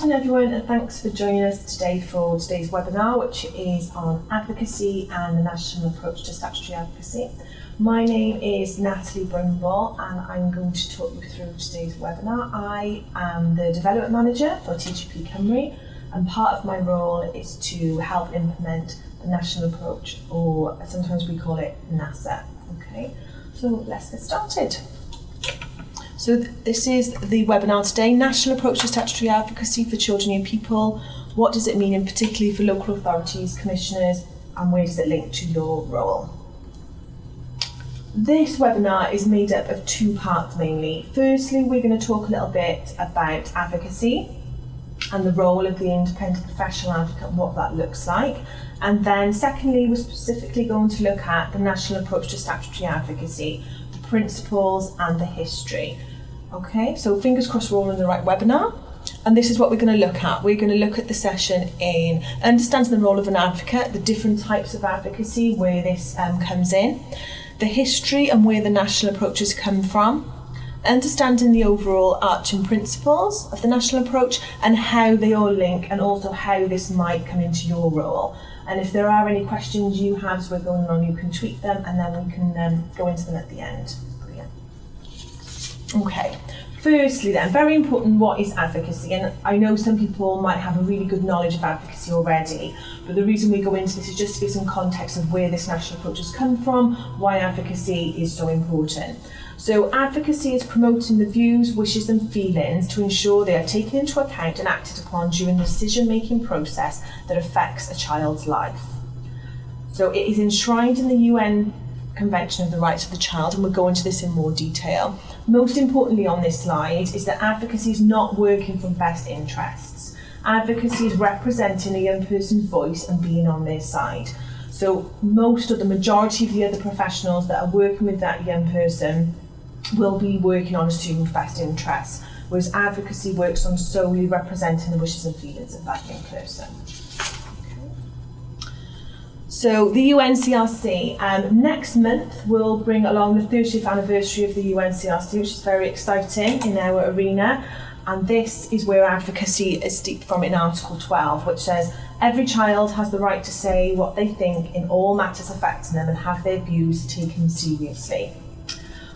afternoon everyone, and thanks for joining us today for today's webinar, which is on advocacy and the national approach to statutory advocacy. My name is Natalie Brumble and I'm going to talk you through today's webinar. I am the Development Manager for TGP Cymru, and part of my role is to help implement the national approach, or sometimes we call it NASA. Okay, so let's get started. So this is the webinar today, National Approach to Statutory Advocacy for Children and Young People. What does it mean, in particularly for local authorities, commissioners, and where does it link to your role? This webinar is made up of two parts mainly. Firstly, we're going to talk a little bit about advocacy and the role of the independent professional advocate and what that looks like. And then secondly, we're specifically going to look at the national approach to statutory advocacy, the principles and the history. Okay, so fingers crossed we're all in the right webinar. And this is what we're going to look at. We're going to look at the session in understanding the role of an advocate, the different types of advocacy, where this comes in, the history and where the national approaches come from, understanding the overall arching principles of the national approach and how they all link, and also how this might come into your role. And if there are any questions you have as we're going along, you can tweet them and then we can go into them at the end. Brilliant. Okay, firstly then, very important, what is advocacy? And I know some people might have a really good knowledge of advocacy already, but the reason we go into this is just to give some context of where this national approach has come from, why advocacy is so important. So advocacy is promoting the views, wishes and feelings to ensure they are taken into account and acted upon during the decision-making process that affects a child's life. So it is enshrined in the UN Convention of the Rights of the Child, and we'll go into this in more detail. Most importantly on this slide is that advocacy is not working from best interests. Advocacy is representing a young person's voice and being on their side. So most of the majority of the other professionals that are working with that young person will be working on assumed best interests, whereas advocacy works on solely representing the wishes and feelings of that young person. So the UNCRC, next month we'll bring along the 30th anniversary of the UNCRC, which is very exciting in our arena, and this is where advocacy is steeped from in Article 12, which says every child has the right to say what they think in all matters affecting them and have their views taken seriously.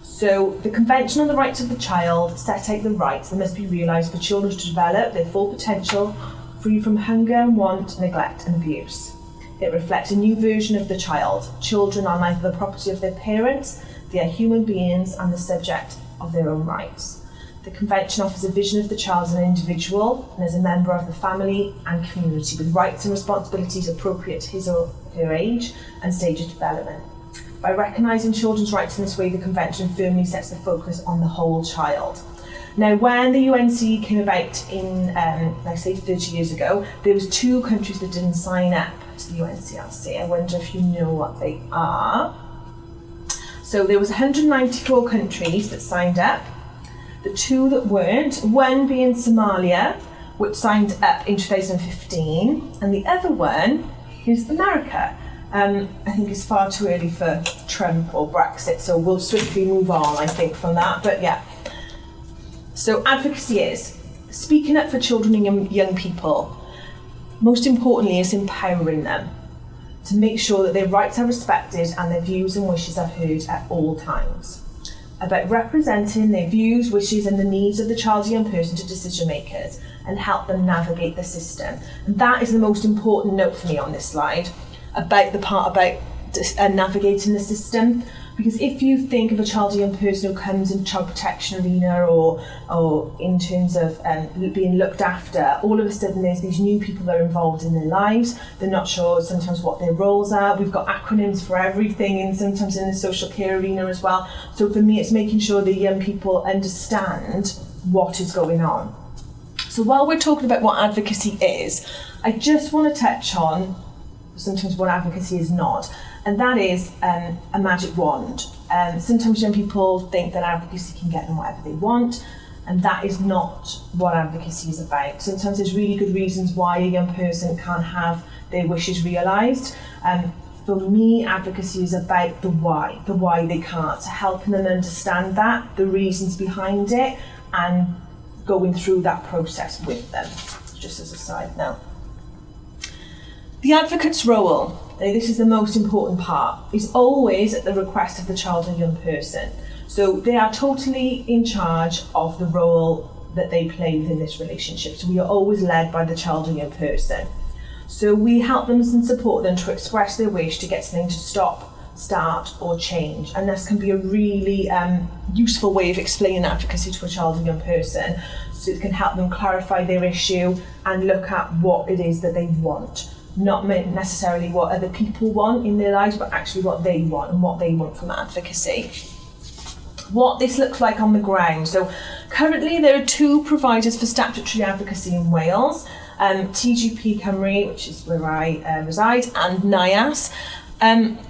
So the Convention on the Rights of the Child set out the rights that must be realised for children to develop their full potential, free from hunger and want, neglect and abuse. It reflects a new version of the child. Children are neither the property of their parents, they are human beings and the subject of their own rights. The Convention offers a vision of the child as an individual and as a member of the family and community, with rights and responsibilities appropriate to his or her age and stage of development. By recognising children's rights in this way, the Convention firmly sets the focus on the whole child. Now, when the UNC came about in, like say 30 years ago, there was 2 countries that didn't sign up to the UNCRC. I wonder if you know what they are. So there was 194 countries that signed up. The 2 that weren't, one being Somalia, which signed up in 2015, and the other one is America. I think it's far too early for Trump or Brexit, so we'll swiftly move on, I think, from that, but yeah. So advocacy is speaking up for children and young people. Most importantly, is empowering them to make sure that their rights are respected and their views and wishes are heard at all times. About representing their views, wishes and the needs of the child or young person to decision makers and help them navigate the system. And that is the most important note for me on this slide, about the part about navigating the system. Because if you think of a child or young person who comes in child protection arena or in terms of being looked after, all of a sudden there's these new people that are involved in their lives. They're not sure sometimes what their roles are. We've got acronyms for everything, and sometimes in the social care arena as well. So for me, it's making sure the young people understand what is going on. So while we're talking about what advocacy is, I just want to touch on sometimes what advocacy is not, and that is a magic wand. Sometimes young people think that advocacy can get them whatever they want, and that is not what advocacy is about. Sometimes there's really good reasons why a young person can't have their wishes realised. For me, advocacy is about the why they can't, so helping them understand that, the reasons behind it, and going through that process with them. just as a side note. The advocate's role, this is the most important part, is always at the request of the child or young person. So they are totally in charge of the role that they play within this relationship. So we are always led by the child or young person. So we help them and support them to express their wish to get something to stop, start or change. And this can be a really useful way of explaining advocacy to a child or young person. So it can help them clarify their issue and look at what it is that they want. Not necessarily what other people want in their lives, but actually what they want and what they want from advocacy. What this looks like on the ground. So currently there are 2 providers for statutory advocacy in Wales, TGP Cymru, which is where I reside, and NIAS.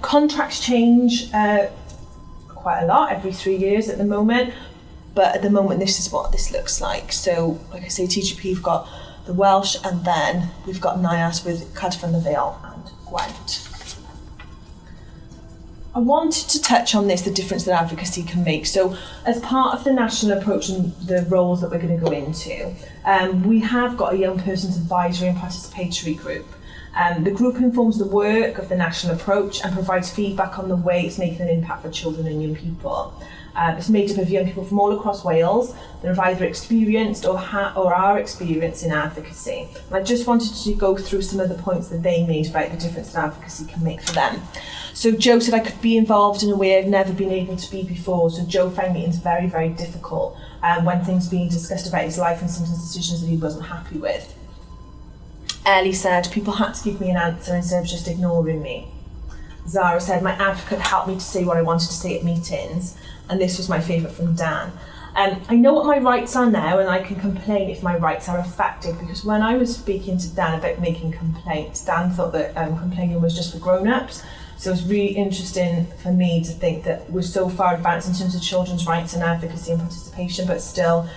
Contracts change quite a lot every 3 years at the moment, but at the moment this is what this looks like. So like I say, TGP, we've got the Welsh, and then we've got NIAS with Cadfan the Vale and Gwent. I wanted to touch on this, the difference that advocacy can make. So as part of the national approach and the roles that we're going to go into, we have got a young person's advisory and participatory group. The group informs the work of the national approach and provides feedback on the way it's making an impact for children and young people. It's made up of young people from all across Wales that have either experienced or are experiencing advocacy. And I just wanted to go through some of the points that they made about the difference that advocacy can make for them. So Joe said I could be involved in a way I've never been able to be before. So Joe found meetings very, very difficult when things being discussed about his life and sometimes decisions that he wasn't happy with. Ellie said people had to give me an answer instead of just ignoring me. Zara said my advocate helped me to say what I wanted to say at meetings, and this was my favourite from Dan. I know what my rights are now, and I can complain if my rights are affected, because when I was speaking to Dan about making complaints, Dan thought that complaining was just for grown-ups. So it was really interesting for me to think that we're so far advanced in terms of children's rights and advocacy and participation, but still,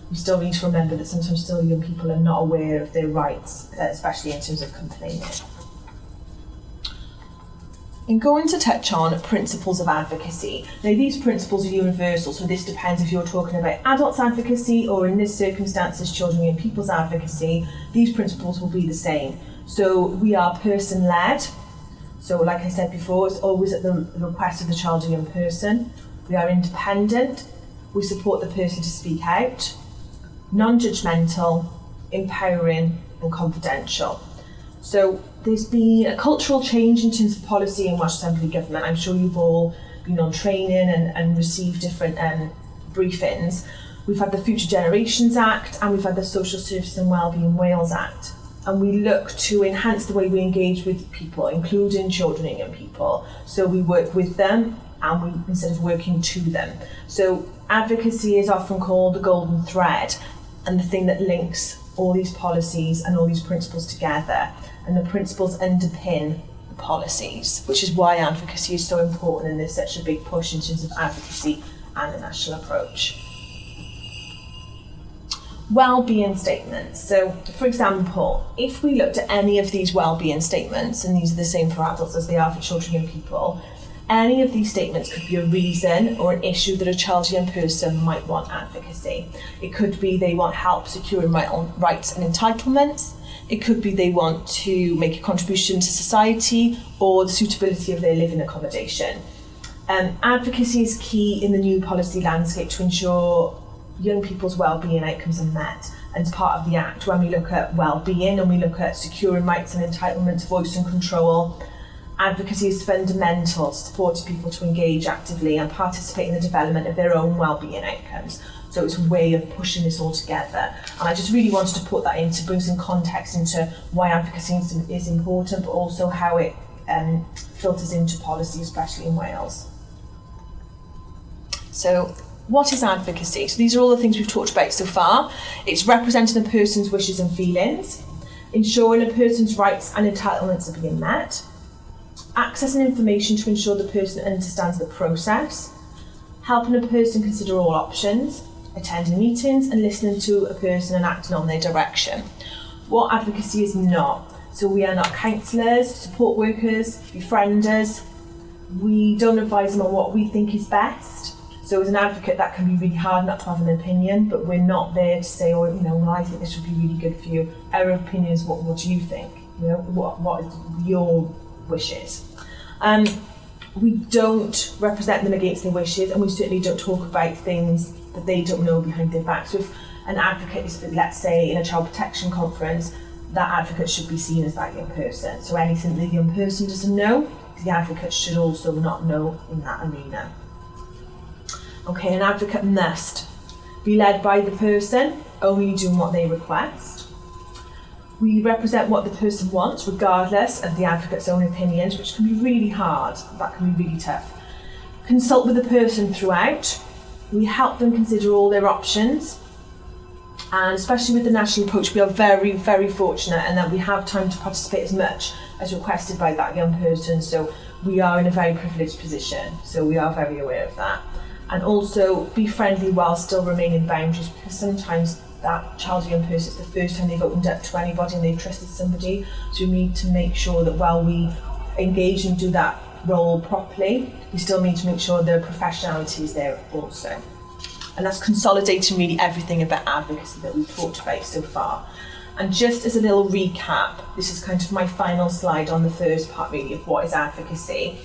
we still need to remember that sometimes still young people are not aware of their rights, especially in terms of complaining. I'm going to touch on principles of advocacy. Now these principles are universal, so this depends if you're talking about adults advocacy or in this circumstances children and people's advocacy, these principles will be the same. So we are person-led, so like I said before, it's always at the request of the child or young person. We are independent, we support the person to speak out, non-judgmental, empowering and confidential. So there's been a cultural change in terms of policy in Welsh Assembly Government. I'm sure you've all been on training and received different briefings. We've had the Future Generations Act and we've had the Social Services and Wellbeing Wales Act. And we look to enhance the way we engage with people, including children and young people. So we work with them and instead of working to them. So advocacy is often called the golden thread and the thing that links all these policies and all these principles together. And the principles underpin the policies, which is why advocacy is so important and there's such a big push in terms of advocacy and the national approach. Wellbeing statements. So, for example, if we looked at any of these wellbeing statements, and these are the same for adults as they are for children and young people, any of these statements could be a reason or an issue that a child or young person might want advocacy. It could be they want help securing rights and entitlements. It could be they want to make a contribution to society or the suitability of their living accommodation. Advocacy is key in the new policy landscape to ensure young people's wellbeing outcomes are met. And as part of the Act, when we look at wellbeing and we look at securing rights and entitlements, voice and control, advocacy is fundamental to supporting people to engage actively and participate in the development of their own wellbeing outcomes. So it's a way of pushing this all together. And I just really wanted to put that in to bring some context into why advocacy is important, but also how it filters into policy, especially in Wales. So what is advocacy? So these are all the things we've talked about so far. It's representing a person's wishes and feelings, ensuring a person's rights and entitlements are being met, accessing information to ensure the person understands the process, helping a person consider all options, attending meetings and listening to a person and acting on their direction. What advocacy is not. So we are not counsellors, support workers, befrienders. We don't advise them on what we think is best. So as an advocate, that can be really hard not to have an opinion, but we're not there to say, oh, well, I think this would be really good for you. Our opinion is, what do you think? What is your wishes? We don't represent them against their wishes, and we certainly don't talk about things that they don't know behind their back. So if an advocate is, let's say, in a child protection conference, that advocate should be seen as that young person. So anything the young person doesn't know, the advocate should also not know in that arena. Okay, an advocate must be led by the person, only doing what they request. We represent what the person wants, regardless of the advocate's own opinions, which can be really hard. That can be really tough. Consult with the person throughout. We help them consider all their options. And especially with the national approach, we are very, very fortunate in that we have time to participate as much as requested by that young person. So we are in a very privileged position. So we are very aware of that. And also be friendly while still remaining boundaries, because sometimes that child or young person, it's the first time they've opened up to anybody and they've trusted somebody. So we need to make sure that while we engage and do that role properly, we still need to make sure the professionality is there also. And that's consolidating really everything about advocacy that we've talked about so far. And just as a little recap, this is kind of my final slide on the first part really of what is advocacy.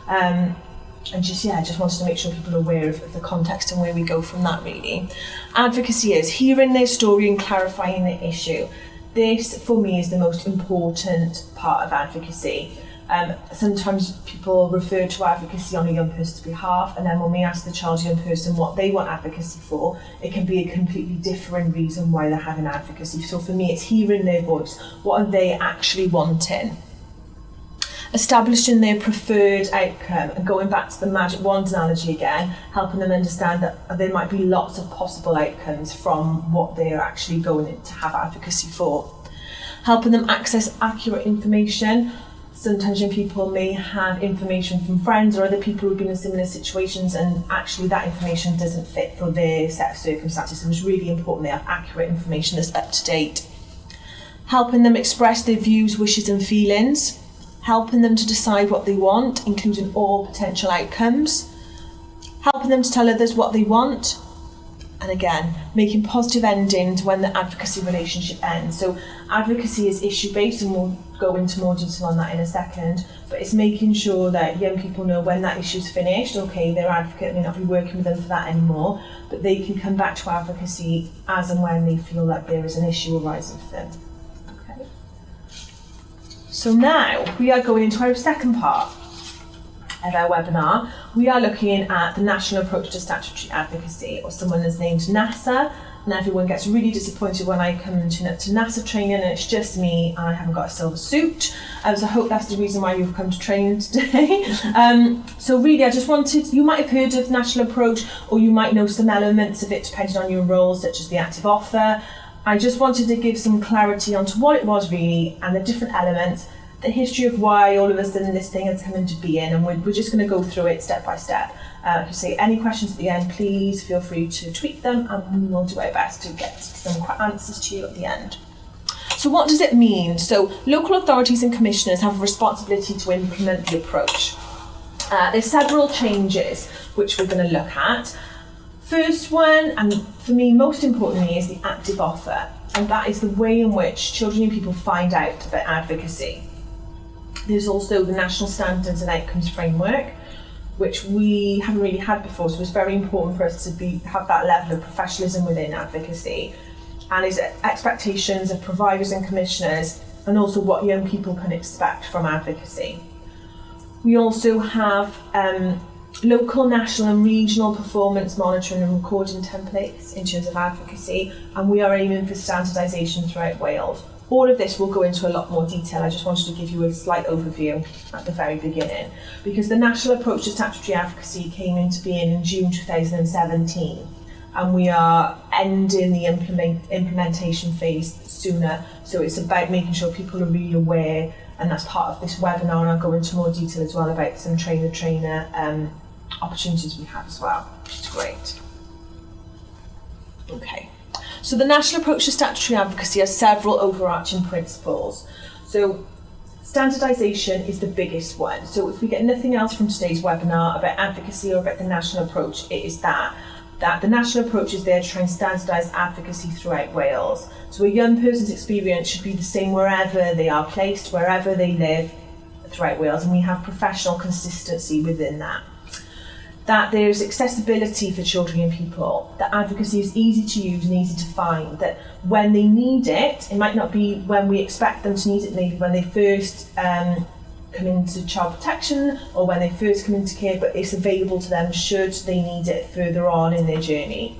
And just wanted to make sure people are aware of the context and where we go from that really. Advocacy is hearing their story and clarifying the issue. This, for me, is the most important part of advocacy. Sometimes people refer to advocacy on a young person's behalf, and then when we ask the child or young person what they want advocacy for, it can be a completely different reason why they're having advocacy. So for me, it's hearing their voice. What are they actually wanting? Establishing their preferred outcome, and going back to the magic wand analogy again, helping them understand that there might be lots of possible outcomes from what they're actually going in to have advocacy for. Helping them access accurate information. Sometimes young people may have information from friends or other people who've been in similar situations, and actually that information doesn't fit for their set of circumstances. So it's really important they have accurate information that's up to date. Helping them express their views, wishes and feelings. Helping them to decide what they want, including all potential outcomes. Helping them to tell others what they want. And again, making positive endings when the advocacy relationship ends. So advocacy is issue-based, and we'll go into more detail on that in a second, but it's making sure that young people know when that issue's finished, okay, their advocate may not be working with them for that anymore, but they can come back to advocacy as and when they feel like there is an issue arising for them. Okay. So now we are going into our second part of our webinar. We are looking at the National Approach to Statutory Advocacy, or someone is named NASA, and everyone gets really disappointed when I come and turn up to NASA training and it's just me and I haven't got a silver suit. So I hope that's the reason why you've come to training today. So really I just wanted, you might have heard of National Approach, or you might know some elements of it depending on your role, such as the active offer. I just wanted to give some clarity onto what it was really and the different elements, the history of why all of a sudden this thing has come into being, and we're just going to go through it step by step. If you say any questions at the end, please feel free to tweet them and we will do our best to get some answers to you at the end. So what does it mean? So local authorities and commissioners have a responsibility to implement the approach. There's several changes which we're going to look at. First one, and for me most importantly, is the active offer, and that is the way in which children and people find out about advocacy. There's also the National Standards and Outcomes Framework, which we haven't really had before, so it's very important for us to have that level of professionalism within advocacy, and its expectations of providers and commissioners, and also what young people can expect from advocacy. We also have local, national and regional performance monitoring and recording templates in terms of advocacy, and we are aiming for standardisation throughout Wales. All of this will go into a lot more detail. I just wanted to give you a slight overview at the very beginning, because the National Approach to Statutory Advocacy came into being in June 2017, and we are ending the implementation phase sooner. So it's about making sure people are really aware, and that's part of this webinar, and I'll go into more detail as well about some trainer-trainer opportunities we have as well, which is great. Okay. So the National Approach to Statutory Advocacy has several overarching principles. So Standardisation is the biggest one. So if we get nothing else from today's webinar about advocacy or about the national approach, it is that the national approach is there to try and standardise advocacy throughout Wales. So a young person's experience should be the same wherever they are placed, wherever they live throughout Wales, and we have professional consistency within that. That there's accessibility for children and people, that advocacy is easy to use and easy to find, that when they need it, it might not be when we expect them to need it, maybe when they first come into child protection or when they first come into care, but it's available to them should they need it further on in their journey.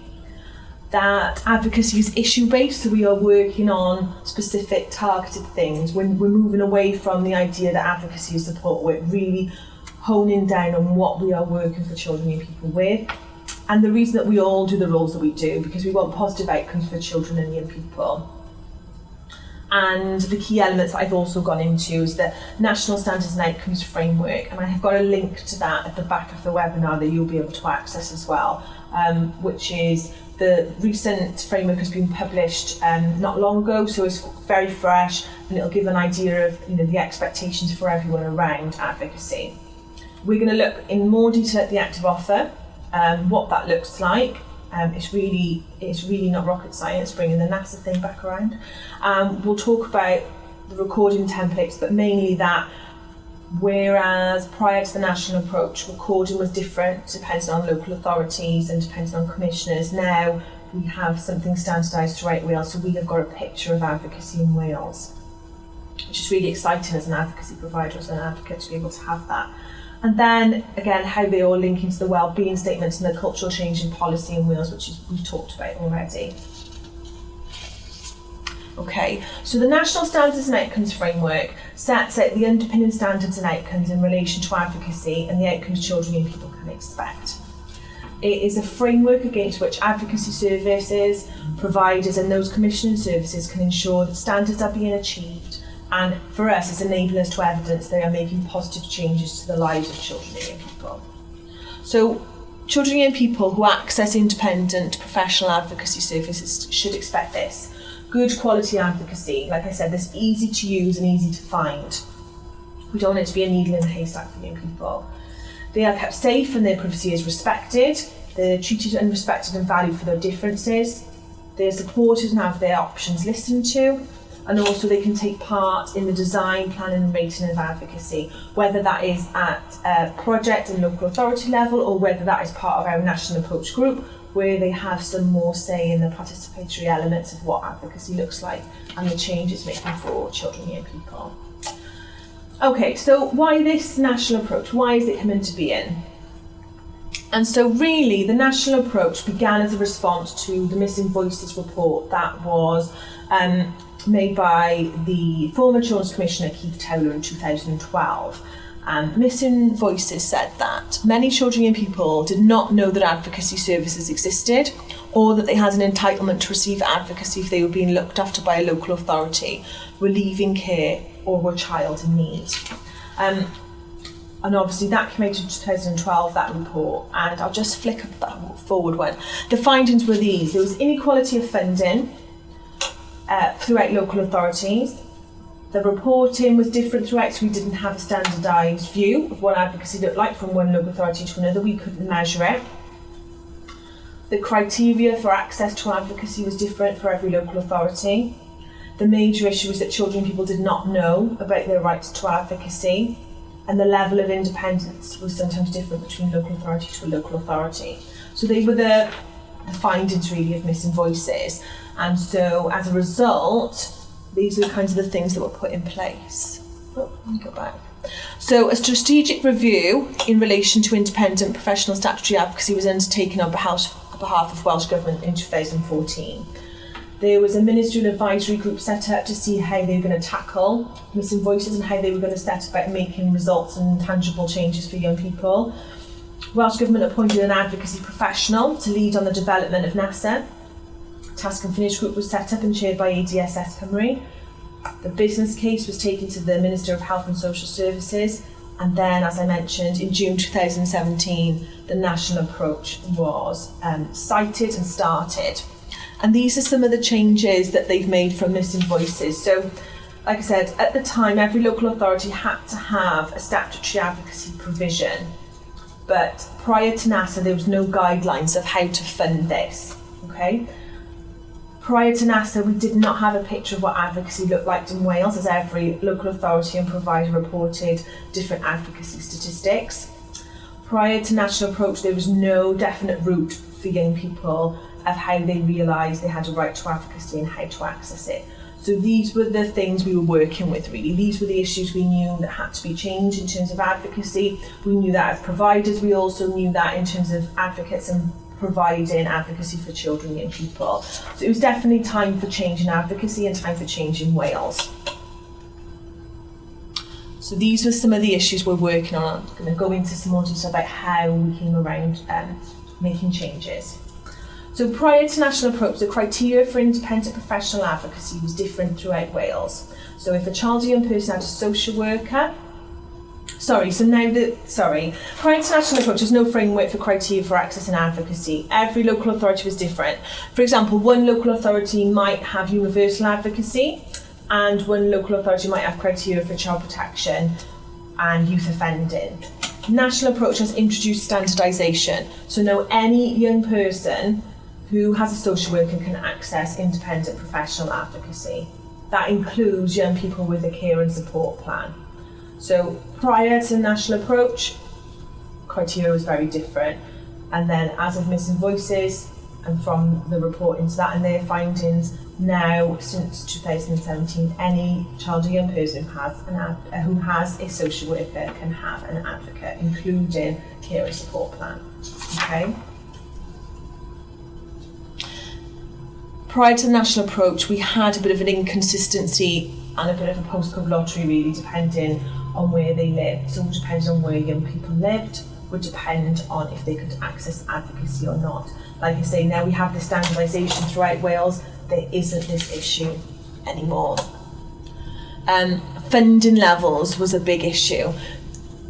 That advocacy is issue-based, so we are working on specific targeted things. When we're moving away from the idea that advocacy is support work, really honing down on what we are working for children and people with. And the reason that we all do the roles that we do, because we want positive outcomes for children and young people. And the key elements that I've also gone into is the National Standards and Outcomes Framework, and I have got a link to that at the back of the webinar that you'll be able to access as well, which is the recent framework has been published not long ago, so it's very fresh, and it'll give an idea of the expectations for everyone around advocacy. We're going to look in more detail at the active offer, what that looks like. It's really not rocket science, bringing the NASA thing back around. We'll talk about the recording templates, but mainly that whereas prior to the national approach, recording was different depending on local authorities and depending on commissioners. Now we have something standardised throughout Wales, so we have got a picture of advocacy in Wales, which is really exciting as an advocacy provider, as an advocate, to be able to have that. And then, again, how they all link into the wellbeing statements and the cultural change in policy in Wales, which we've talked about already. Okay, so the National Standards and Outcomes Framework sets out the underpinning standards and outcomes in relation to advocacy and the outcomes children and people can expect. It is a framework against which advocacy services, providers and those commissioning services can ensure that standards are being achieved, and for us it's enabling us to evidence they are making positive changes to the lives of children and young people. So children and young people who access independent professional advocacy services should expect this. Good quality advocacy, like I said, that's easy to use and easy to find. We don't want it to be a needle in a haystack for young people. They are kept safe and their privacy is respected. They're treated and respected and valued for their differences. They're supported and have their options listened to. And also they can take part in the design, planning and rating of advocacy, whether that is at a project and local authority level or whether that is part of our national approach group, where they have some more say in the participatory elements of what advocacy looks like and the change it's making for children and young people. Okay, so why this national approach? Why is it coming to being? And so really the national approach began as a response to the Missing Voices report that was made by the former Children's Commissioner Keith Towler in 2012. Missing Voices said that many children and people did not know that advocacy services existed or that they had an entitlement to receive advocacy if they were being looked after by a local authority, were leaving care or were a child in need. And obviously that came out in 2012, that report, and I'll just flick up that forward one. The findings were these: there was inequality of funding throughout local authorities. The reporting was different throughout, so we didn't have a standardised view of what advocacy looked like from one local authority to another. We couldn't measure it. The criteria for access to advocacy was different for every local authority. The major issue was that children and people did not know about their rights to advocacy, and the level of independence was sometimes different between local authority to a local authority. So they were the findings really of Missing Voices, and so as a result these are the kinds of the things that were put in place. Let me go back. So a strategic review in relation to independent professional statutory advocacy was undertaken on behalf of Welsh Government in 2014. There was a ministerial advisory group set up to see how they were going to tackle Missing Voices and how they were going to set about making results and tangible changes for young people. Welsh Government appointed an advocacy professional to lead on the development of NASA. Task and Finish group was set up and chaired by ADSS Cymru. The business case was taken to the Minister of Health and Social Services, and then, as I mentioned, in June 2017 the national approach was cited and started. And these are some of the changes that they've made from Missing Voices. So like I said, at the time, every local authority had to have a statutory advocacy provision. But prior to NASA, there was no guidelines of how to fund this, okay? Prior to NASA, we did not have a picture of what advocacy looked like in Wales, as every local authority and provider reported different advocacy statistics. Prior to National Approach, there was no definite route for young people of how they realised they had a right to advocacy and how to access it. So these were the things we were working with, really. These were the issues we knew that had to be changed in terms of advocacy. We knew that as providers. We also knew that in terms of advocates and providing advocacy for children and young people. So it was definitely time for change in advocacy and time for change in Wales. So these were some of the issues we're working on. I'm going to go into some more detail about how we came around making changes. So prior to National Approach, the criteria for independent professional advocacy was different throughout Wales. So if a child or young person had a social worker, prior to National Approach, there's no framework for criteria for access and advocacy. Every local authority was different. For example, one local authority might have universal advocacy, and one local authority might have criteria for child protection and youth offending. National Approach has introduced standardisation. So now any young person who has a social worker can access independent professional advocacy. That includes young people with a care and support plan. So prior to National Approach, criteria was very different. And then as of Missing Voices, and from the report into that and their findings, now since 2017, any child or young person who has a social worker can have an advocate, including care and support plan. Okay. Prior to the National Approach, we had a bit of an inconsistency and a bit of a postcode lottery, really, depending on where they lived. So it depended on where young people lived, would depend on if they could access advocacy or not. Like I say, now we have this standardisation throughout Wales, there isn't this issue anymore. Funding levels was a big issue,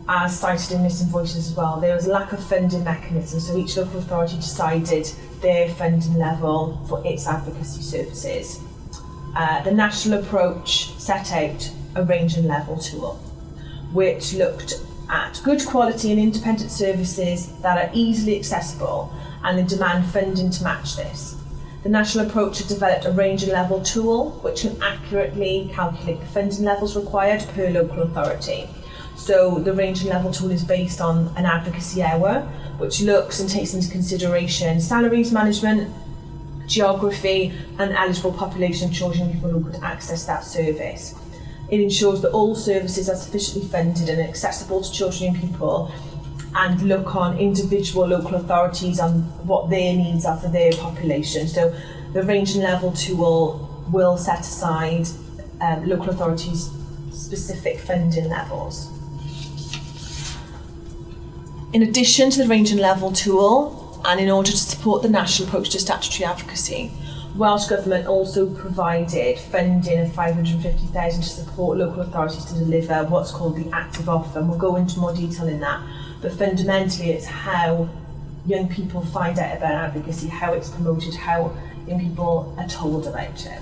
as cited in Missing Voices as well. There was a lack of funding mechanism, so each local authority decided their funding level for its advocacy services. The National Approach set out a range and level tool, which looked at good quality and independent services that are easily accessible and they demand funding to match this. The National Approach has developed a range and level tool which can accurately calculate the funding levels required per local authority. So the range and level tool is based on an advocacy hour, which looks and takes into consideration salaries management, geography, and eligible population of children and people who could access that service. It ensures that all services are sufficiently funded and accessible to children and people, and look on individual local authorities on what their needs are for their population. So the range and level tool will set aside local authorities' specific funding levels. In addition to the range and level tool, and in order to support the National Approach to Statutory Advocacy, Welsh Government also provided funding of $550,000 to support local authorities to deliver what's called the active offer, and we'll go into more detail in that. But fundamentally, it's how young people find out about advocacy, how it's promoted, how young people are told about it.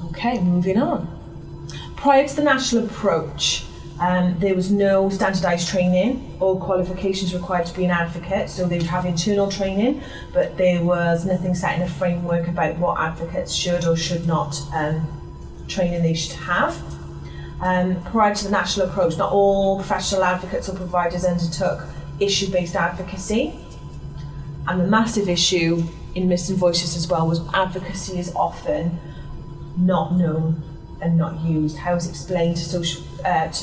Okay, moving on. Prior to the National Approach, there was no standardised training or qualifications required to be an advocate, so they would have internal training, but there was nothing set in a framework about what advocates should or should not training they should have. Prior to the National Approach, not all professional advocates or providers undertook issue-based advocacy, and the massive issue in Missing Voices as well was advocacy is often not known and not used. How it's explained to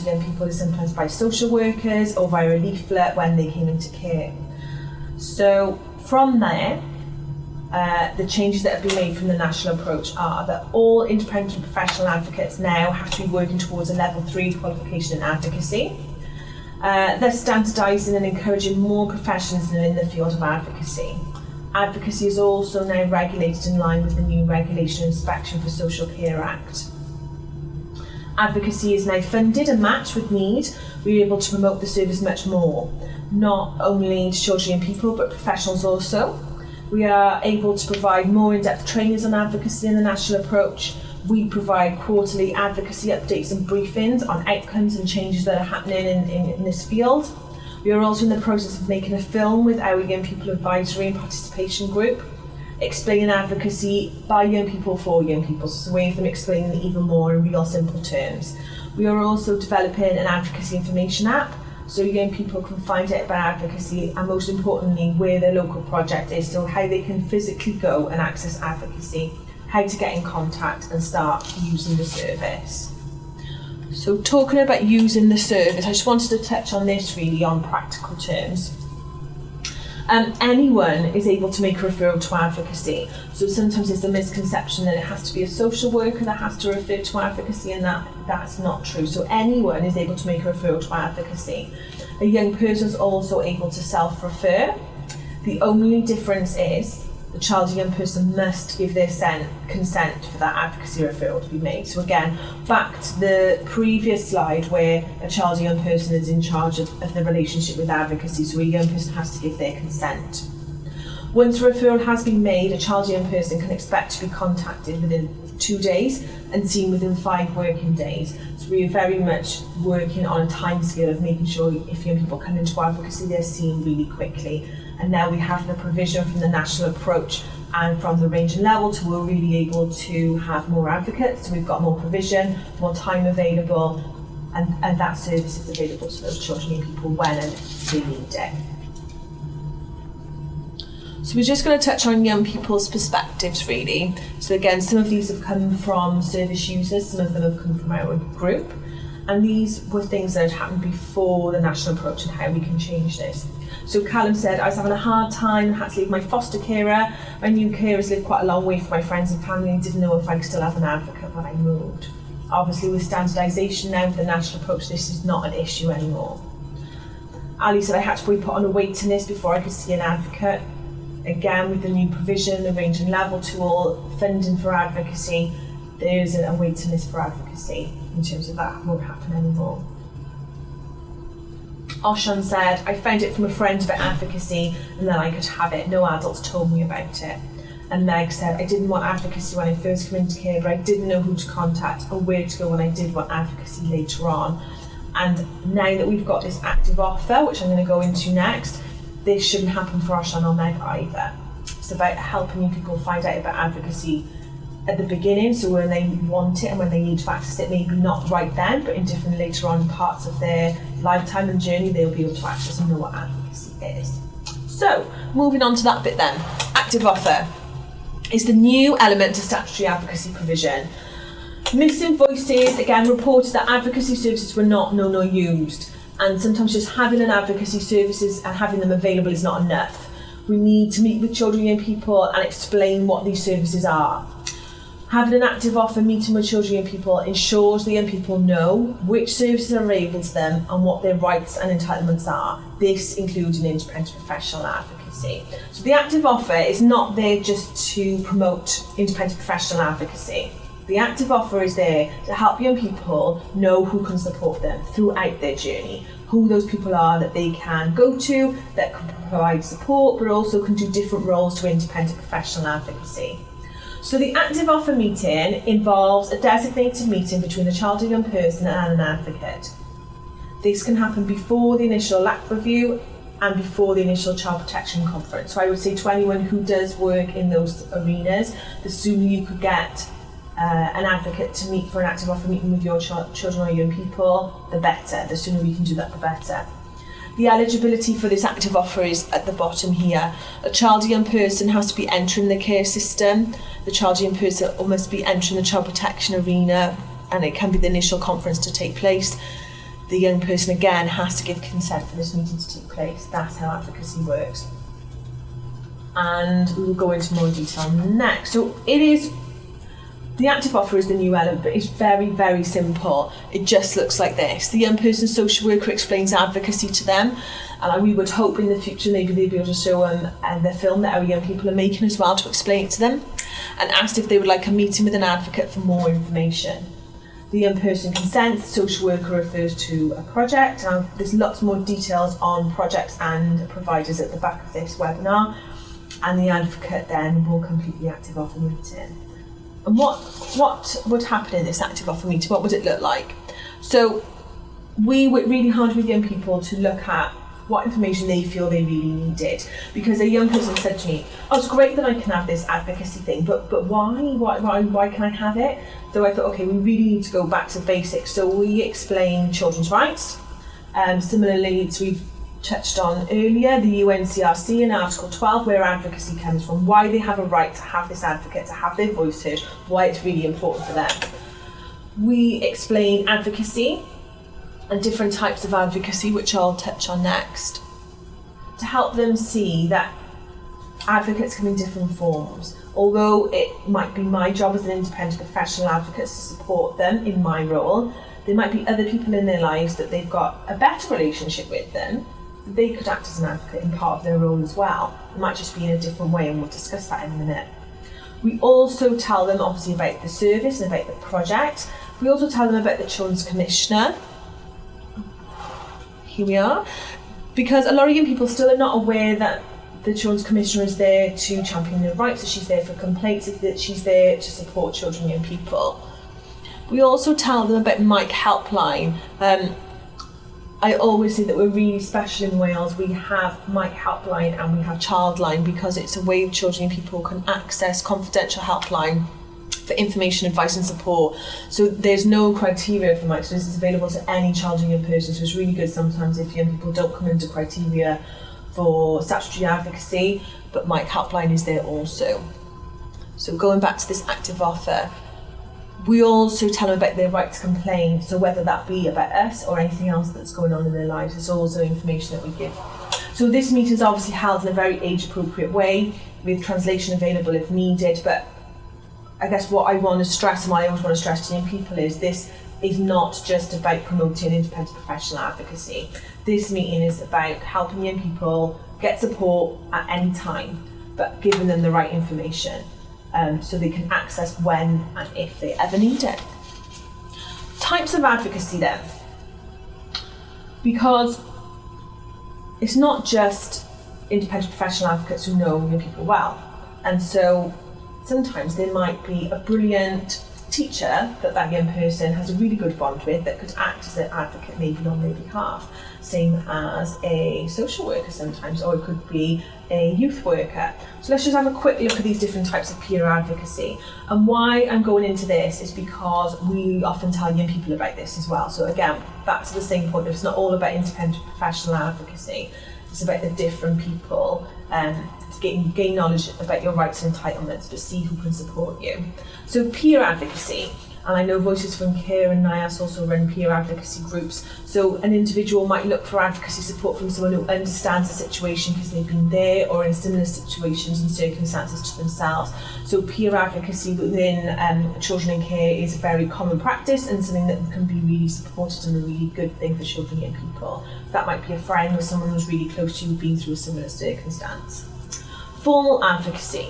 young people is sometimes by social workers or via a leaflet when they came into care. So from there, the changes that have been made from the National Approach are that all independent professional advocates now have to be working towards a level 3 qualification in advocacy, thus standardising and encouraging more professionalism in the field of advocacy. Advocacy is also now regulated in line with the new Regulation and Inspection for Social Care Act. Advocacy is now funded and matched with need. We're able to promote the service much more, not only to children and people, but professionals also. We are able to provide more in-depth trainings on advocacy and the national approach. We provide quarterly advocacy updates and briefings on outcomes and changes that are happening in this field. We are also in the process of making a film with our Young People Advisory and Participation Group, explaining advocacy by young people for young people, so it's a way of them explaining it even more in real simple terms. We are also developing an advocacy information app, so young people can find out about advocacy and most importantly where their local project is, so how they can physically go and access advocacy, how to get in contact and start using the service. So talking about using the service, I just wanted to touch on this really on practical terms. Anyone is able to make a referral to advocacy. So sometimes there's a misconception that it has to be a social worker that has to refer to advocacy, and that's not true. So anyone is able to make a referral to advocacy. A young person is also able to self-refer. The only difference is the child or young person must give their consent for that advocacy referral to be made. So again, back to the previous slide where a child or young person is in charge of the relationship with advocacy, so a young person has to give their consent. Once a referral has been made, a child or young person can expect to be contacted within 2 days and seen within 5 working days. So we are very much working on a timescale of making sure if young people come into advocacy, they're seen really quickly. And now we have the provision from the national approach and from the range and level to we're really able to have more advocates. So we've got more provision, more time available, and that service is available to those children and people when and if they need it. So we're just going to touch on young people's perspectives really. So again, some of these have come from service users, some of them have come from our group. And these were things that had happened before the national approach and how we can change this. So Callum said, I was having a hard time, had to leave my foster carer. My new carers lived quite a long way from my friends and family and didn't know if I could still have an advocate when I moved. Obviously with standardisation now, with the national approach, this is not an issue anymore. Ali said I had to be put on a waiting list before I could see an advocate. Again, with the new provision, the range and level tool, funding for advocacy, there isn't a waiting list for advocacy in terms of that won't happen anymore. Oshan said, I found it from a friend about advocacy and then I could have it. No adults told me about it. And Meg said, I didn't want advocacy when I first came into care, but I didn't know who to contact or where to go when I did want advocacy later on. And now that we've got this active offer, which I'm going to go into next, this shouldn't happen for Oshan or Meg either. It's about helping people find out about advocacy at the beginning, so when they want it and when they need to access it, maybe not right then, but in different later on parts of their lifetime and journey, they'll be able to access and know what advocacy is. So, moving on to that bit then. Active offer is the new element to statutory advocacy provision. Missing voices, again, reported that advocacy services were not known or used, and sometimes just having an advocacy services and having them available is not enough. We need to meet with children and young people and explain what these services are. Having an active offer meeting with children and young people ensures the young people know which services are available to them and what their rights and entitlements are. This includes an independent professional advocacy. So the active offer is not there just to promote independent professional advocacy. The active offer is there to help young people know who can support them throughout their journey, who those people are that they can go to, that can provide support, but also can do different roles to independent professional advocacy. So the active offer meeting involves a designated meeting between the child or young person and an advocate. This can happen before the initial LAC review and before the initial child protection conference. So I would say to anyone who does work in those arenas, the sooner you could get an advocate to meet for an active offer meeting with your children or young people, the better. The sooner we can do that, the better. The eligibility for this active offer is at the bottom here. A child or young person has to be entering the care system. The child or young person must be entering the child protection arena, and it can be the initial conference to take place. The young person again has to give consent for this meeting to take place. That's how advocacy works. And we will go into more detail next. So the active offer is the new element, but it's very, very simple. It just looks like this. The young person's social worker explains advocacy to them, and we would hope in the future maybe they'd be able to show them the film that our young people are making as well to explain it to them, and asked if they would like a meeting with an advocate for more information. The young person consents, the social worker refers to a project. There's lots more details on projects and providers at the back of this webinar. and the advocate then will complete the active offer meeting. And what would happen in this active offer meeting? What would it look like? So we work really hard with young people to look at what information they feel they really needed. Because a young person said to me, oh, it's great that I can have this advocacy thing, but why? Why can I have it? So I thought, okay, we really need to go back to basics. So we explain children's rights. Similarly, as we've touched on earlier, the UNCRC in Article 12, where advocacy comes from, why they have a right to have this advocate, to have their voice heard, why it's really important for them. We explain advocacy and different types of advocacy, which I'll touch on next, to help them see that advocates come in different forms. Although it might be my job as an independent professional advocate to support them in my role, there might be other people in their lives that they've got a better relationship with them. They could act as an advocate in part of their role as well. It might just be in a different way, and we'll discuss that in a minute. We also tell them obviously about the service and about the project. We also tell them about the Children's Commissioner. Here we are. Because a lot of young people still are not aware that the Children's Commissioner is there to champion their rights, that she's there for complaints, that she's there to support children and young people. We also tell them about Meic Helpline. I always say that we're really special in Wales. We have Meic Helpline and we have Childline because it's a way children and people can access confidential helpline for information, advice and support. So there's no criteria for Meic, so this is available to any child and young person. So it's really good sometimes if young people don't come into criteria for statutory advocacy, but Meic Helpline is there also. So going back to this active offer, we also tell them about their right to complain, so whether that be about us or anything else that's going on in their lives, it's also information that we give. So this meeting is obviously held in a very age-appropriate way, with translation available if needed, but I guess what I want to stress, and what I always want to stress to young people, is this is not just about promoting independent professional advocacy. This meeting is about helping young people get support at any time, but giving them the right information. So they can access when and if they ever need it. Types of advocacy then. Because it's not just independent professional advocates who know young people well. And so sometimes there might be a brilliant teacher that young person has a really good bond with that could act as an advocate maybe on their behalf. Same as a social worker sometimes, or it could be a youth worker. So let's just have a quick look at these different types of peer advocacy. And why I'm going into this is because we often tell young people about this as well. So again, back to the same point, it's not all about independent professional advocacy. It's about the different people to gain knowledge about your rights and entitlements, but see who can support you. So peer advocacy. And I know Voices from Care and NIAS also run peer advocacy groups. So an individual might look for advocacy support from someone who understands the situation because they've been there or in similar situations and circumstances to themselves. So peer advocacy within children in care is a very common practice and something that can be really supported and a really good thing for children and young people. That might be a friend or someone who's really close to you who's been through a similar circumstance. Formal advocacy.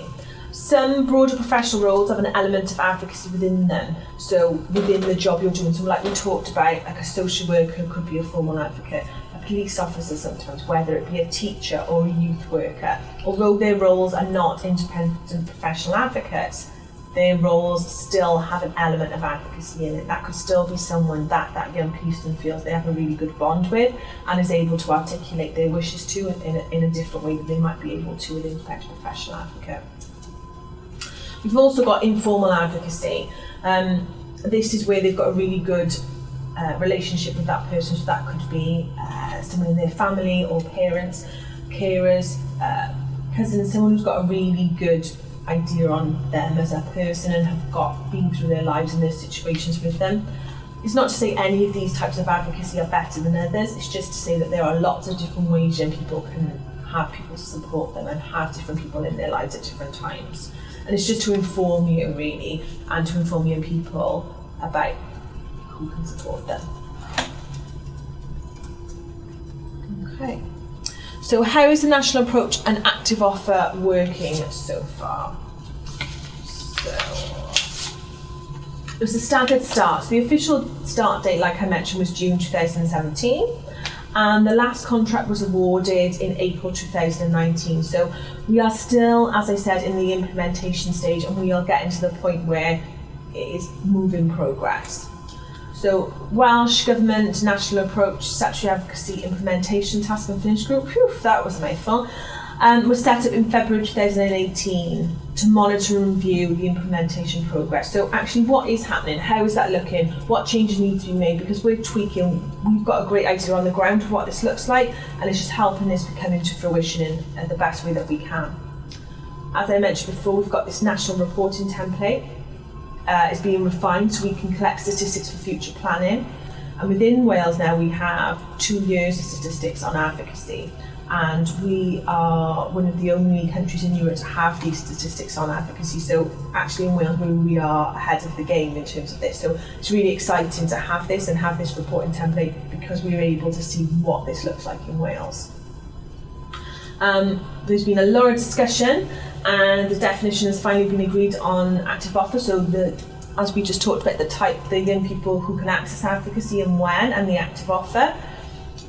Some broader professional roles have an element of advocacy within them, so within the job you're doing. So like we talked about, like a social worker could be a formal advocate, a police officer sometimes, whether it be a teacher or a youth worker. Although their roles are not independent professional advocates, their roles still have an element of advocacy in it. That could still be someone that young person feels they have a really good bond with and is able to articulate their wishes to in a different way that they might be able to with an independent professional advocate. We've also got informal advocacy. This is where they've got a really good relationship with that person. So that could be someone in their family or parents, carers, cousins, someone who's got a really good idea on them as a person and have been through their lives and their situations with them. It's not to say any of these types of advocacy are better than others. It's just to say that there are lots of different ways young people can have people to support them and have different people in their lives at different times. And it's just to inform you, really, and to inform young people about who can support them. Okay. So how is the national approach and active offer working so far? So it was a staggered start. So the official start date, like I mentioned, was June 2017. and the last contract was awarded in April 2019. So we are still, as I said, in the implementation stage, and we are getting to the point where it is moving progress. So Welsh Government National Approach Statutory Advocacy Implementation Task and Finish Group, whew, that was a mouthful, was set up in February 2018 to monitor and review the implementation progress. So actually what is happening, how is that looking, what changes need to be made, because we're tweaking, we've got a great idea on the ground of what this looks like, and it's just helping this come into fruition in the best way that we can. As I mentioned before, we've got this national reporting template. It's being refined so we can collect statistics for future planning. And within Wales now we have 2 years of statistics on advocacy, and we are one of the only countries in Europe to have these statistics on advocacy. So actually in Wales we are ahead of the game in terms of this. So it's really exciting to have this and have this reporting template, because we were able to see what this looks like in Wales. There's been a lot of discussion, and the definition has finally been agreed on active offer. So as we just talked about, the young people who can access advocacy and when, and the active offer,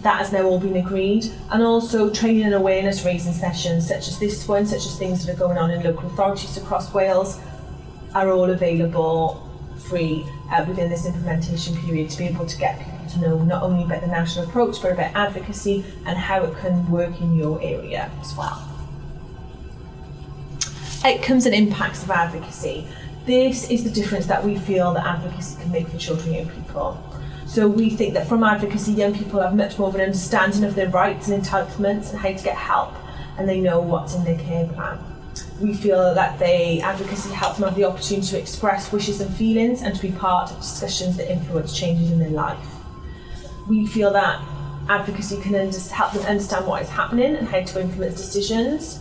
that has now all been agreed. And also training and awareness raising sessions such as this one, such as things that are going on in local authorities across Wales, are all available free within this implementation period, to be able to get people to know not only about the national approach but about advocacy and how it can work in your area as well. Outcomes and impacts of advocacy. This is the difference that we feel that advocacy can make for children and young people. So we think that from advocacy, young people have much more of an understanding of their rights and entitlements and how to get help, and they know what's in their care plan. We feel that advocacy helps them have the opportunity to express wishes and feelings and to be part of discussions that influence changes in their life. We feel that advocacy can help them understand what is happening and how to influence decisions,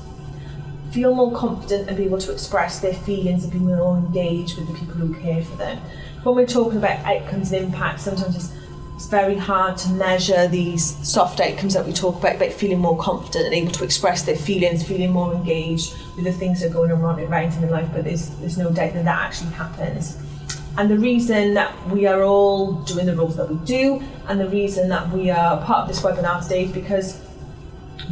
feel more confident and be able to express their feelings and be more engaged with the people who care for them. When we're talking about outcomes and impacts, sometimes it's very hard to measure these soft outcomes that we talk about feeling more confident and able to express their feelings, feeling more engaged with the things that are going around in their life, but there's no doubt that actually happens. And the reason that we are all doing the roles that we do, and the reason that we are part of this webinar today, is because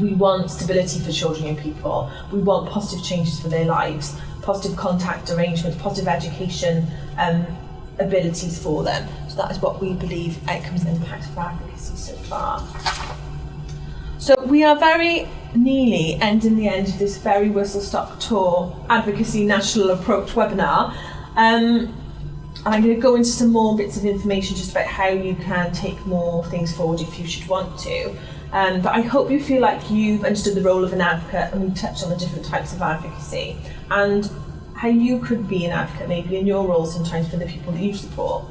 we want stability for children and people. We want positive changes for their lives, positive contact arrangements, positive education abilities for them. So that is what we believe outcomes and impacts for advocacy so far. So we are very nearly ending the end of this very whistle-stop tour advocacy national approach webinar. And I'm going to go into some more bits of information just about how you can take more things forward if you should want to. But I hope you feel like you've understood the role of an advocate, and we touched on the different types of advocacy and how you could be an advocate maybe in your role sometimes for the people that you support.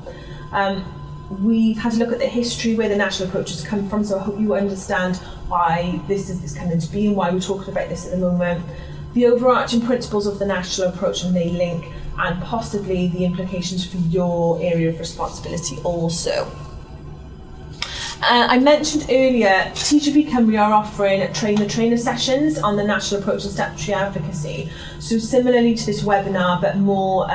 We've had a look at the history where the national approach has come from, so I hope you understand why this is coming to be and why we're talking about this at the moment. The overarching principles of the national approach and they link, and possibly the implications for your area of responsibility also. I mentioned earlier, TGP Cymru are offering trainer sessions on the national approach and statutory advocacy. So similarly to this webinar, but more,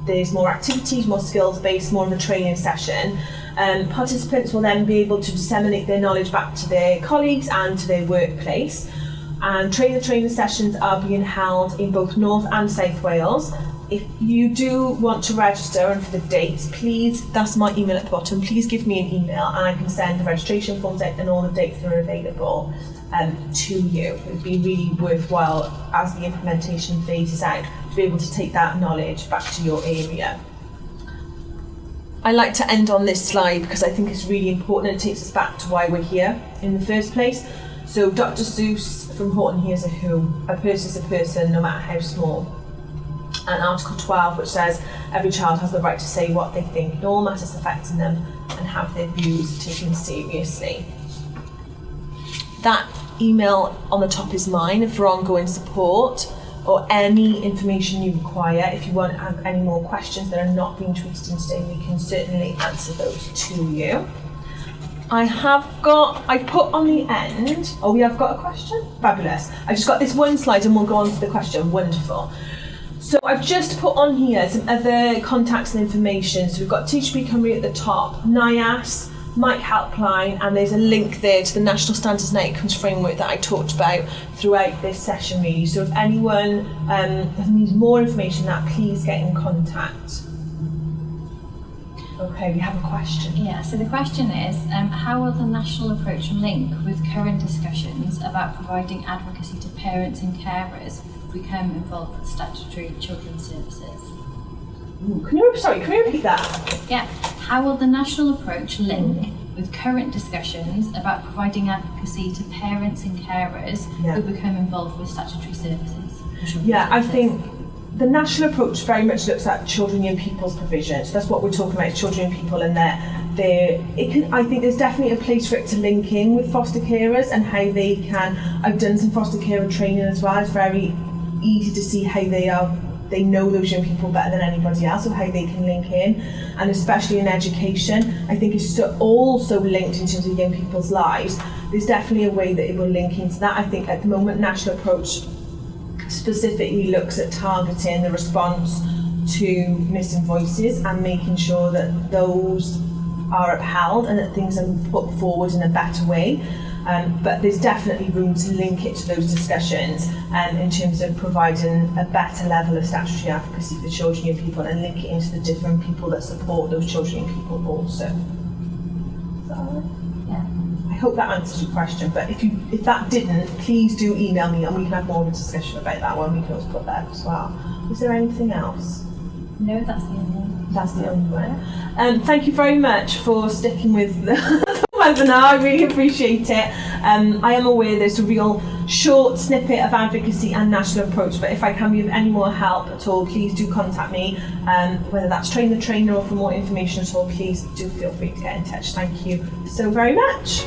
there's more activities, more skills-based, more of a training session. Participants will then be able to disseminate their knowledge back to their colleagues and to their workplace. And trainer sessions are being held in both North and South Wales. If you do want to register and for the dates, please, that's my email at the bottom, please give me an email and I can send the registration forms out and all the dates that are available to you. It would be really worthwhile as the implementation phases out to be able to take that knowledge back to your area. I like to end on this slide because I think it's really important and it takes us back to why we're here in the first place. So Dr. Seuss from Horton Hears a Who, a person is a person no matter how small. And Article 12, which says every child has the right to say what they think in all matters affecting them and have their views taken seriously. That email on the top is mine for ongoing support or any information you require. If you want to have any more questions that are not being tweeted in today, we can certainly answer those to you. I put on the end, we have got a question? Fabulous. I just got this one slide and we'll go on to the question. Wonderful. So I've just put on here some other contacts and information. So we've got TGP Cymru at the top, NIAS, Meic Helpline, and there's a link there to the National Standards and Outcomes Framework that I talked about throughout this session really. So if anyone needs more information on that, please get in contact. Okay, we have a question. Yeah, so the question is, how will the national approach link with current discussions about providing advocacy to parents and carers who become involved with statutory children's services? Ooh, can you repeat that? Yeah, how will the national approach link with current discussions about providing advocacy to parents and carers who become involved with statutory services? Yeah, I think the national approach very much looks at children and young people's provision. So that's what we're talking about, children and people, and I think there's definitely a place for it to link in with foster carers and how they can. I've done some foster carer training as well. It's very easy to see how they know those young people better than anybody else, or how they can link in, and especially in education. I think it's also linked in terms of young people's lives. There's definitely a way that it will link into that. I think at the moment, national approach specifically looks at targeting the response to missing voices and making sure that those are upheld and that things are put forward in a better way. But there's definitely room to link it to those discussions in terms of providing a better level of statutory advocacy for children and young people, and link it into the different people that support those children and people also. Yeah. I hope that answers your question, but if that didn't, please do email me and we can have more of a discussion about that one. We can always put that as well. Is there anything else? No, that's the only one. That's the only one. Thank you very much for sticking with the webinar. I really appreciate it. I am aware there's a real short snippet of advocacy and national approach, but if I can be of any more help at all, please do contact me. Whether that's train the trainer or for more information at all, please do feel free to get in touch. Thank you so very much.